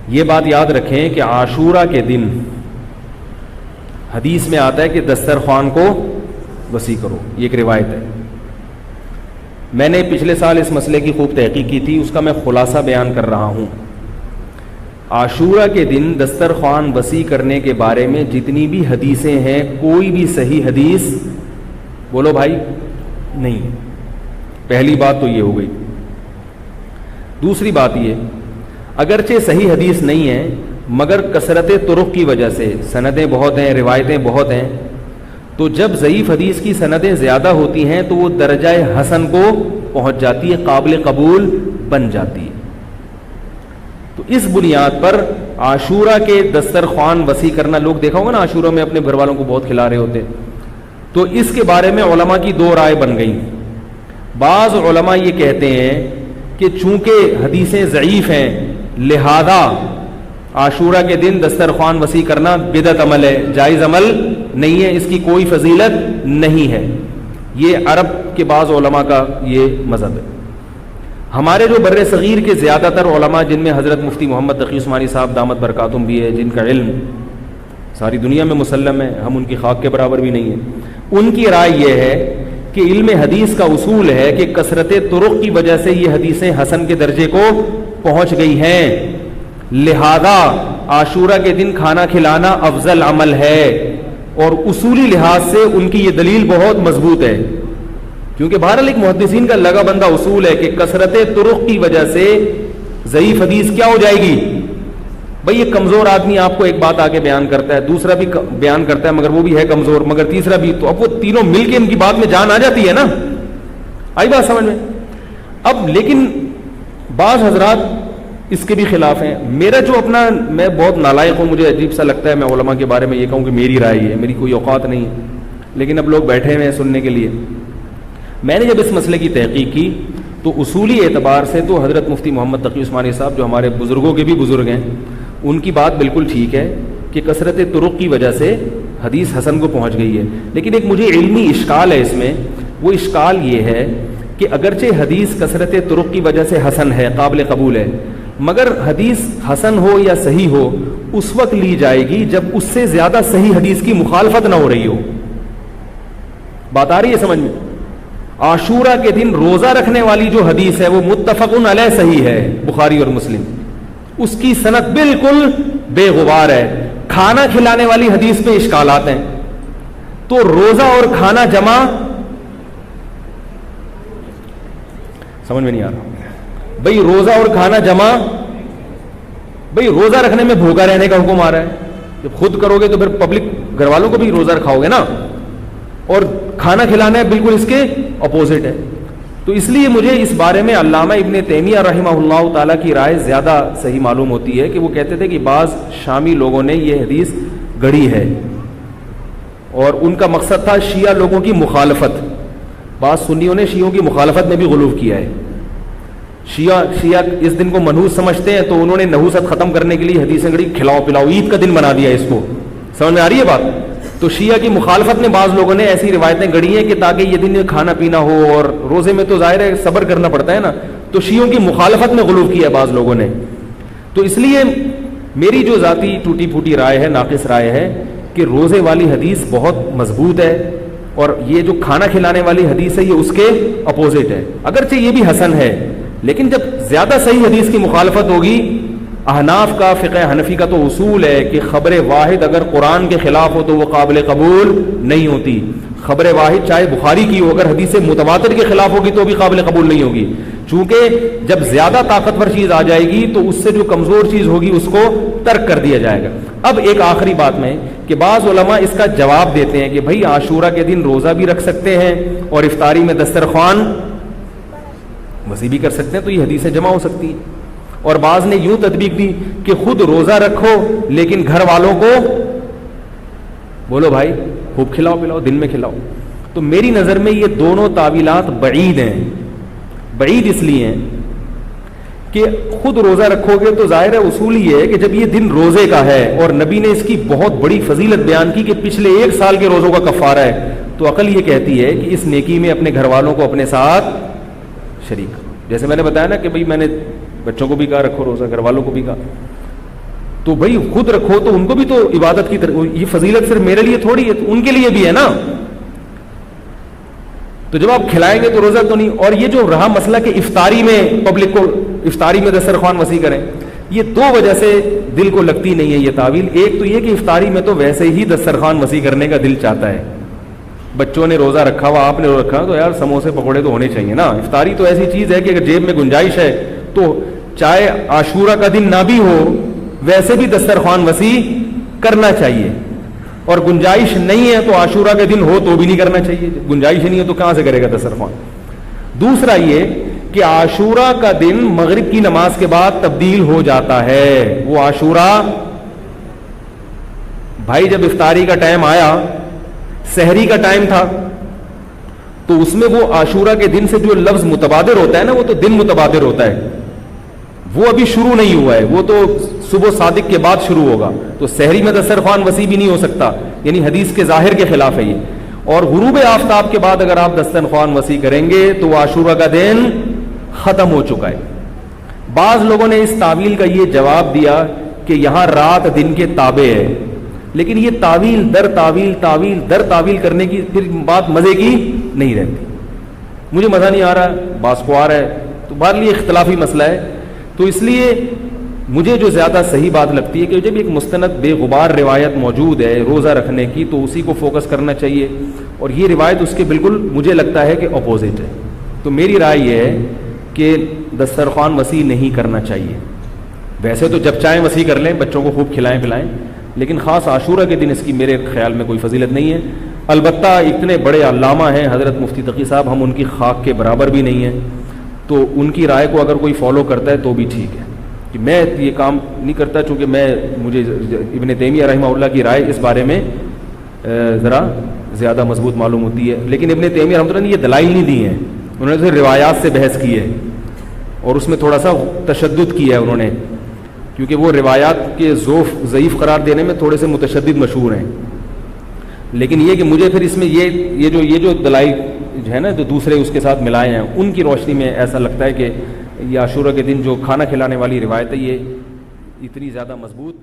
یہ بات یاد رکھیں کہ عاشورہ کے دن حدیث میں آتا ہے کہ دسترخوان کو وسیع کرو، یہ ایک روایت ہے. میں نے پچھلے سال اس مسئلے کی خوب تحقیق کی تھی، اس کا میں خلاصہ بیان کر رہا ہوں. عاشورہ کے دن دسترخوان وسیع کرنے کے بارے میں جتنی بھی حدیثیں ہیں کوئی بھی صحیح حدیث بولو بھائی نہیں ہے. پہلی بات تو یہ ہو گئی. دوسری بات یہ، اگرچہ صحیح حدیث نہیں ہے مگر کثرت طرق کی وجہ سے سندیں بہت ہیں، روایتیں بہت ہیں، تو جب ضعیف حدیث کی سندیں زیادہ ہوتی ہیں تو وہ درجہ حسن کو پہنچ جاتی ہے، قابل قبول بن جاتی ہے. تو اس بنیاد پر عاشورہ کے دسترخوان وسیع کرنا، لوگ دیکھا ہوگا نا عاشورہ میں اپنے گھر والوں کو بہت کھلا رہے ہوتے، تو اس کے بارے میں علماء کی دو رائے بن گئی. بعض علماء یہ کہتے ہیں کہ چونکہ حدیثیں ضعیف ہیں لہذا عاشورہ کے دن دسترخوان وسیع کرنا بدعت عمل ہے، جائز عمل نہیں ہے، اس کی کوئی فضیلت نہیں ہے. یہ عرب کے بعض علماء کا یہ مذہب ہے. ہمارے جو بر صغیر کے زیادہ تر علماء، جن میں حضرت مفتی محمد تقی عثمانی صاحب دامت برکاتہم بھی ہے، جن کا علم ساری دنیا میں مسلم ہے، ہم ان کی خاک کے برابر بھی نہیں ہیں، ان کی رائے یہ ہے کہ علم حدیث کا اصول ہے کہ کثرت طرق کی وجہ سے یہ حدیثیں حسن کے درجے کو پہنچ گئی ہیں، لہذا عاشورہ کے دن کھانا کھلانا افضل عمل ہے. اور اصولی لحاظ سے ان کی یہ دلیل بہت مضبوط ہے، کیونکہ بہرحال ایک محدثین کا لگا بندہ اصول ہے کہ کثرت طرق کی وجہ سے ضعیف حدیث کیا ہو جائے گی. بھئی یہ کمزور آدمی آپ کو ایک بات آگے بیان کرتا ہے، دوسرا بھی بیان کرتا ہے مگر وہ بھی ہے کمزور، مگر تیسرا بھی، تو اب وہ تینوں مل کے ان کی بات میں جان آ جاتی ہے نا. آئی بات سمجھ میں؟ اب لیکن بعض حضرات اس کے بھی خلاف ہیں. میرا جو اپنا، میں بہت نالائق ہوں، مجھے عجیب سا لگتا ہے میں علماء کے بارے میں یہ کہوں کہ میری رائے ہے، میری کوئی اوقات نہیں ہے، لیکن اب لوگ بیٹھے ہوئے ہیں سننے کے لیے. میں نے جب اس مسئلے کی تحقیق کی تو اصولی اعتبار سے تو حضرت مفتی محمد تقی عثمانی صاحب جو ہمارے بزرگوں کے بھی بزرگ ہیں، ان کی بات بالکل ٹھیک ہے کہ کثرت طرق کی وجہ سے حدیث حسن کو پہنچ گئی ہے. لیکن ایک مجھے علمی اشکال ہے اس میں. وہ اشکال یہ ہے کہ اگرچہ حدیث کثرت طرق کی وجہ سے حسن ہے، قابل قبول ہے، مگر حدیث حسن ہو یا صحیح ہو اس وقت لی جائے گی جب اس سے زیادہ صحیح حدیث کی مخالفت نہ ہو رہی ہو. بات آ رہی ہے سمجھ میں؟ عاشورہ کے دن روزہ رکھنے والی جو حدیث ہے وہ متفق علیہ صحیح ہے، بخاری اور مسلم، اس کی سند بالکل بے غبار ہے. کھانا کھلانے والی حدیث میں اشکالات ہیں. تو روزہ اور کھانا جمع سمجھ میں نہیں آ رہا. بھئی روزہ اور کھانا جمع، بھئی روزہ رکھنے میں بھوکا رہنے کا حکم آ رہا ہے، جب خود کرو گے تو پھر پبلک گھر والوں کو بھی روزہ رکھاؤ گے نا. اور کھانا کھلانا ہے بالکل اس کے اپوزٹ ہے. تو اس لیے مجھے اس بارے میں علامہ ابن تیمیہ رحمہ اللہ تعالیٰ کی رائے زیادہ صحیح معلوم ہوتی ہے کہ وہ کہتے تھے کہ بعض شامی لوگوں نے یہ حدیث گڑھی ہے اور ان کا مقصد تھا شیعہ لوگوں کی مخالفت. بعض سنیوں نے شیعوں کی مخالفت میں بھی غلو کیا ہے. شیعہ اس دن کو منحوس سمجھتے ہیں تو انہوں نے نحوست ختم کرنے کے لیے حدیثیں گڑھی، کھلاؤ پلاؤ، عید کا دن بنا دیا اس کو. سمجھ میں آ رہی ہے بات؟ تو شیعہ کی مخالفت میں بعض لوگوں نے ایسی روایتیں گڑھی ہیں کہ تاکہ یہ دن کھانا پینا ہو، اور روزے میں تو ظاہر ہے صبر کرنا پڑتا ہے نا، تو شیعوں کی مخالفت میں غلو کیا ہے بعض لوگوں نے. تو اس لیے میری جو ذاتی ٹوٹی پھوٹی رائے ہے، ناقص رائے ہے کہ روزے والی حدیث بہت مضبوط ہے اور یہ جو کھانا کھلانے والی حدیث ہے یہ اس کے اپوزٹ ہے. اگرچہ یہ بھی حسن ہے لیکن جب زیادہ صحیح حدیث کی مخالفت ہوگی، احناف کا، فقہ حنفی کا تو اصول ہے کہ خبر واحد اگر قرآن کے خلاف ہو تو وہ قابل قبول نہیں ہوتی. خبر واحد چاہے بخاری کی ہو، اگر حدیث متواتر کے خلاف ہوگی تو بھی قابل قبول نہیں ہوگی، چونکہ جب زیادہ طاقتور چیز آ جائے گی تو اس سے جو کمزور چیز ہوگی اس کو ترک کر دیا جائے گا. اب ایک آخری بات میں کہ بعض علماء اس کا جواب دیتے ہیں کہ بھائی عاشورہ کے دن روزہ بھی رکھ سکتے ہیں اور افطاری میں دسترخوان وسیع بھی کر سکتے ہیں، تو یہ حدیثیں جمع ہو سکتی ہیں. اور بعض نے یوں تطبیق دی کہ خود روزہ رکھو لیکن گھر والوں کو بولو بھائی خوب کھلاؤ پلاؤ، دن میں کھلاؤ. تو میری نظر میں یہ دونوں تعویلات بعید ہیں. بعید اس لیے ہیں کہ خود روزہ رکھو گے تو ظاہر ہے اصول یہ ہے کہ جب یہ دن روزے کا ہے اور نبی نے اس کی بہت بڑی فضیلت بیان کی کہ پچھلے 1 سال کے روزوں کا کفارہ ہے، تو عقل یہ کہتی ہے کہ اس نیکی میں اپنے گھر والوں کو اپنے ساتھ شریک کرو. جیسے میں نے بتایا نا کہ بھئی میں نے بچوں کو بھی کہا رکھو روزہ، گھر والوں کو بھی کہا. تو بھائی خود رکھو تو ان کو بھی تو عبادت کی طرح, یہ فضیلت صرف میرے لیے تھوڑی ہے, تو ان کے لیے بھی ہے نا. تو جب آپ کھلائیں گے تو روزہ تو نہیں. اور یہ جو رہا مسئلہ کہ افطاری میں پبلک کو افطاری میں دسترخوان وسیع کریں, یہ دو وجہ سے دل کو لگتی نہیں ہے یہ تعویل. ایک تو یہ کہ افطاری میں تو ویسے ہی دسترخوان وسیع کرنے کا دل چاہتا ہے, بچوں نے روزہ رکھا ہوا, آپ نے روزہ رکھا, تو یار سموسے پکوڑے تو ہونے چاہیے نا. افطاری تو ایسی چیز ہے کہ اگر جیب میں گنجائش ہے تو چاہے عاشورہ کا دن نہ بھی ہو ویسے بھی دسترخوان وسیع کرنا چاہیے, اور گنجائش نہیں ہے تو عاشورہ کے دن ہو تو بھی نہیں کرنا چاہیے. گنجائش نہیں ہے تو کہاں سے کرے گا دسترخوان. دوسرا یہ کہ عاشورہ کا دن مغرب کی نماز کے بعد تبدیل ہو جاتا ہے. وہ عاشورہ بھائی جب افطاری کا ٹائم آیا, سحری کا ٹائم تھا, تو اس میں وہ عاشورہ کے دن سے جو لفظ متبادر ہوتا ہے نا, وہ تو دن متبادر ہوتا ہے, وہ ابھی شروع نہیں ہوا ہے, وہ تو صبح صادق کے بعد شروع ہوگا. تو سحری میں دسترخوان وسیع بھی نہیں ہو سکتا, یعنی حدیث کے ظاہر کے خلاف ہے یہ. اور غروب آفتاب کے بعد اگر آپ دسترخوان وسیع کریں گے تو وہ عاشورہ کا دن ختم ہو چکا ہے. بعض لوگوں نے اس تعویل کا یہ جواب دیا کہ یہاں رات دن کے تابع ہے, لیکن یہ تعویل در تعویل تعویل در تعویل کرنے کی پھر بات مزے کی نہیں رہتی. مجھے مزہ نہیں آ رہا, بعض کو آ رہا ہے, تو بہرحال یہ اختلافی مسئلہ ہے. تو اس لیے مجھے جو زیادہ صحیح بات لگتی ہے کہ جب ایک مستند بے غبار روایت موجود ہے روزہ رکھنے کی تو اسی کو فوکس کرنا چاہیے, اور یہ روایت اس کے بالکل مجھے لگتا ہے کہ اپوزٹ ہے. تو میری رائے یہ ہے کہ دسترخوان وسیع نہیں کرنا چاہیے. ویسے تو جب چاہیں وسیع کر لیں, بچوں کو خوب کھلائیں پلائیں, لیکن خاص عاشورہ کے دن اس کی میرے خیال میں کوئی فضیلت نہیں ہے. البتہ اتنے بڑے علامہ ہیں حضرت مفتی تقی صاحب, ہم ان کی خاک کے برابر بھی نہیں ہیں, تو ان کی رائے کو اگر کوئی فالو کرتا ہے تو بھی ٹھیک ہے. کہ میں یہ کام نہیں کرتا, چونکہ مجھے ابن تیمیہ رحمہ اللہ کی رائے اس بارے میں ذرا زیادہ مضبوط معلوم ہوتی ہے. لیکن ابن تیمیہ رحمہ اللہ نے یہ دلائل نہیں دی ہیں, انہوں نے روایات سے بحث کی ہے اور اس میں تھوڑا سا تشدد کیا ہے انہوں نے, کیونکہ وہ روایات کے ضعیف قرار دینے میں تھوڑے سے متشدد مشہور ہیں. لیکن یہ کہ مجھے پھر اس میں یہ جو دلائل ہے نا جو دوسرے اس کے ساتھ ملائے ہیں, ان کی روشنی میں ایسا لگتا ہے کہ یہ عاشورہ کے دن جو کھانا کھلانے والی روایت ہے یہ اتنی زیادہ مضبوط